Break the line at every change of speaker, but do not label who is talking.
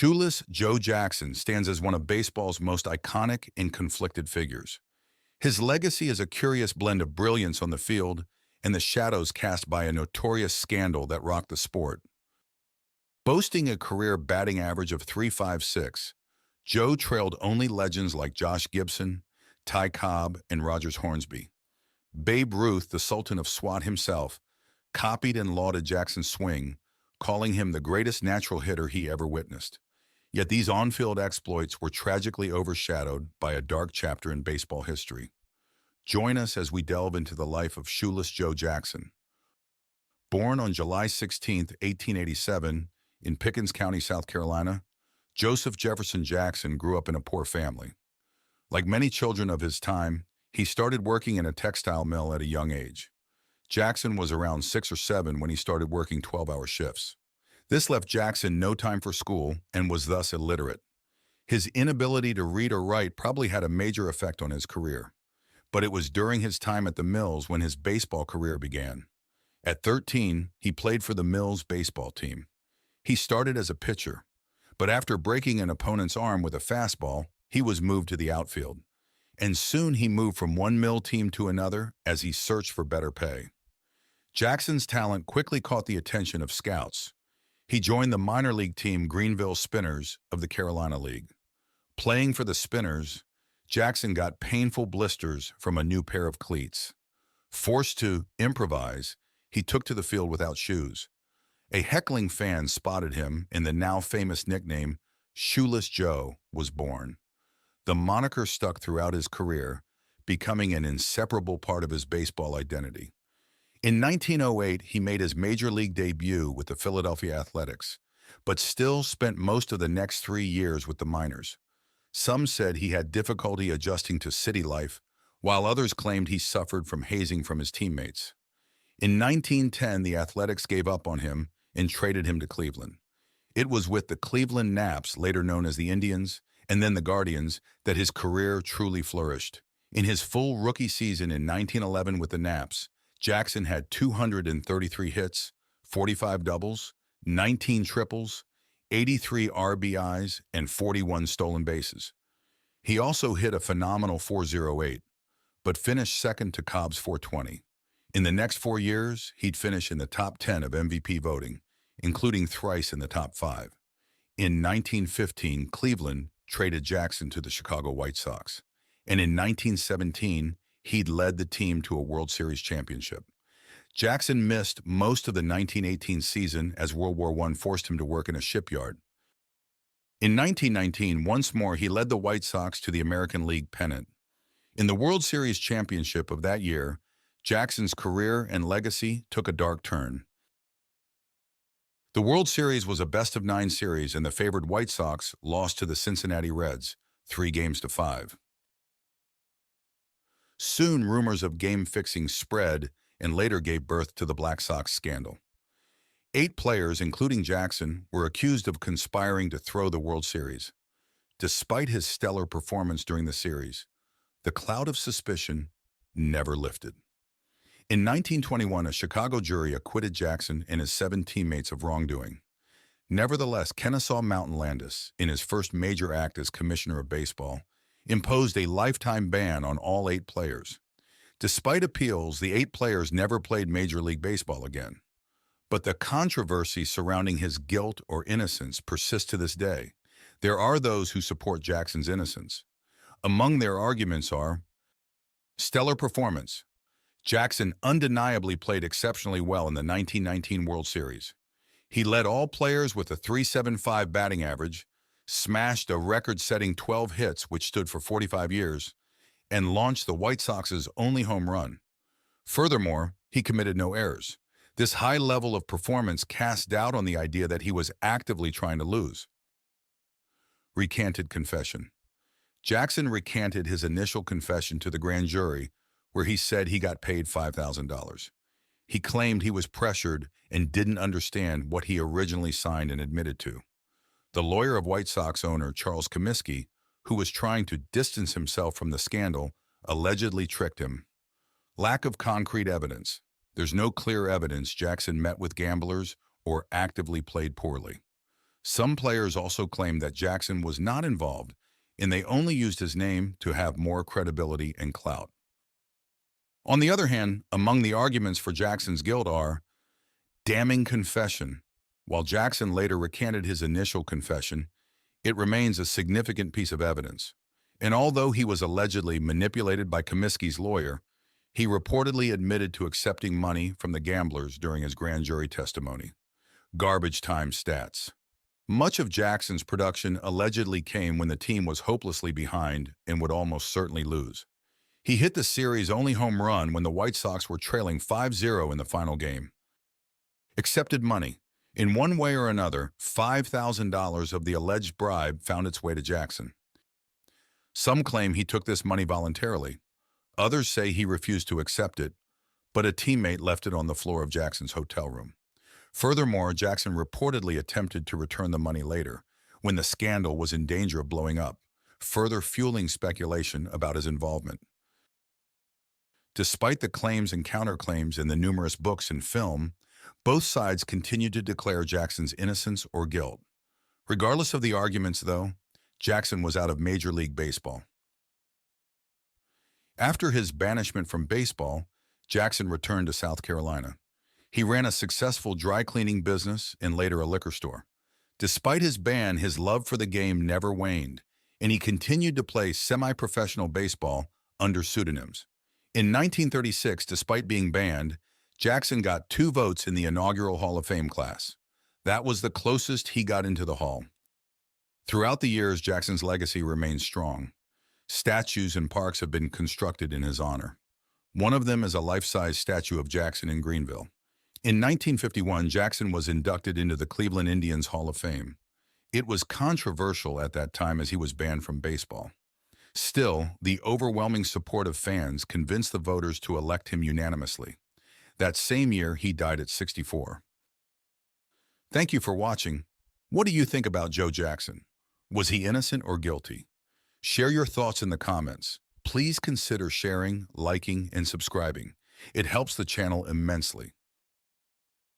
Shoeless Joe Jackson stands as one of baseball's most iconic and conflicted figures. His legacy is a curious blend of brilliance on the field and the shadows cast by a notorious scandal that rocked the sport. Boasting a career batting average of .356, Joe trailed only legends like Josh Gibson, Ty Cobb, and Rogers Hornsby. Babe Ruth, the Sultan of SWAT himself, copied and lauded Jackson's swing, calling him the greatest natural hitter he ever witnessed. Yet these on-field exploits were tragically overshadowed by a dark chapter in baseball history. Join us as we delve into the life of Shoeless Joe Jackson. Born on July 16, 1887, in Pickens County, South Carolina, Joseph Jefferson Jackson grew up in a poor family. Like many children of his time, he started working in a textile mill at a young age. Jackson was around 6 or 7 when he started working 12-hour shifts. This left Jackson no time for school and was thus illiterate. His inability to read or write probably had a major effect on his career. But it was during his time at the mills when his baseball career began. At 13, he played for the Mills baseball team. He started as a pitcher, but after breaking an opponent's arm with a fastball, he was moved to the outfield. And soon he moved from one mill team to another as he searched for better pay. Jackson's talent quickly caught the attention of scouts. He joined the minor league team Greenville Spinners of the Carolina League. Playing for the Spinners, Jackson got painful blisters from a new pair of cleats. Forced to improvise, he took to the field without shoes. A heckling fan spotted him, and the now famous nickname, Shoeless Joe, was born. The moniker stuck throughout his career, becoming an inseparable part of his baseball identity. In 1908, he made his major league debut with the Philadelphia Athletics, but still spent most of the next 3 years with the minors. Some said he had difficulty adjusting to city life, while others claimed he suffered from hazing from his teammates. In 1910, the Athletics gave up on him and traded him to Cleveland. It was with the Cleveland Naps, later known as the Indians, and then the Guardians, that his career truly flourished. In his full rookie season in 1911 with the Naps, Jackson had 233 hits, 45 doubles, 19 triples, 83 RBIs, and 41 stolen bases. He also hit a phenomenal .408, but finished second to Cobb's .420. In the next 4 years, he'd finish in the top 10 of MVP voting, including thrice in the top 5. In 1915, Cleveland traded Jackson to the Chicago White Sox, and in 1917, he'd led the team to a World Series championship. Jackson missed most of the 1918 season as World War I forced him to work in a shipyard. In 1919, once more, he led the White Sox to the American League pennant. In the World Series championship of that year, Jackson's career and legacy took a dark turn. The World Series was a best-of-9 series, and the favored White Sox lost to the Cincinnati Reds, 3-5. Soon, rumors of game-fixing spread and later gave birth to the Black Sox scandal. 8 players, including Jackson, were accused of conspiring to throw the World Series. Despite his stellar performance during the series, the cloud of suspicion never lifted. In 1921, a Chicago jury acquitted Jackson and his 7 teammates of wrongdoing. Nevertheless, Kennesaw Mountain Landis, in his first major act as commissioner of baseball, imposed a lifetime ban on all 8 players. Despite appeals, the 8 players never played Major League Baseball again. But the controversy surrounding his guilt or innocence persists to this day. There are those who support Jackson's innocence. Among their arguments are stellar performance. Jackson undeniably played exceptionally well in the 1919 World Series. He led all players with a .375 batting average, smashed a record-setting 12 hits, which stood for 45 years, and launched the White Sox's only home run. Furthermore, he committed no errors. This high level of performance cast doubt on the idea that he was actively trying to lose. Recanted confession. Jackson recanted his initial confession to the grand jury, where he said he got paid $5,000. He claimed he was pressured and didn't understand what he originally signed and admitted to. The lawyer of White Sox owner Charles Comiskey, who was trying to distance himself from the scandal, allegedly tricked him. Lack of concrete evidence. There's no clear evidence Jackson met with gamblers or actively played poorly. Some players also claim that Jackson was not involved and they only used his name to have more credibility and clout. On the other hand, among the arguments for Jackson's guilt are damning confession. While Jackson later recanted his initial confession, it remains a significant piece of evidence. And although he was allegedly manipulated by Comiskey's lawyer, he reportedly admitted to accepting money from the gamblers during his grand jury testimony. Garbage time stats. Much of Jackson's production allegedly came when the team was hopelessly behind and would almost certainly lose. He hit the series' only home run when the White Sox were trailing 5-0 in the final game. Accepted money. In one way or another, $5,000 of the alleged bribe found its way to Jackson. Some claim he took this money voluntarily. Others say he refused to accept it, but a teammate left it on the floor of Jackson's hotel room. Furthermore, Jackson reportedly attempted to return the money later, when the scandal was in danger of blowing up, further fueling speculation about his involvement. Despite the claims and counterclaims in the numerous books and film, both sides continued to declare Jackson's innocence or guilt. Regardless of the arguments, though, Jackson was out of Major League Baseball. After his banishment from baseball, Jackson returned to South Carolina. He ran a successful dry cleaning business and later a liquor store. Despite his ban, his love for the game never waned, and he continued to play semi-professional baseball under pseudonyms. In 1936, despite being banned, Jackson got 2 votes in the inaugural Hall of Fame class. That was the closest he got into the Hall. Throughout the years, Jackson's legacy remains strong. Statues and parks have been constructed in his honor. One of them is a life-size statue of Jackson in Greenville. In 1951, Jackson was inducted into the Cleveland Indians Hall of Fame. It was controversial at that time as he was banned from baseball. Still, the overwhelming support of fans convinced the voters to elect him unanimously. That same year, he died at 64. Thank you for watching. What do you think about Joe Jackson? Was he innocent or guilty? Share your thoughts in the comments. Please consider sharing, liking, and subscribing. It helps the channel immensely.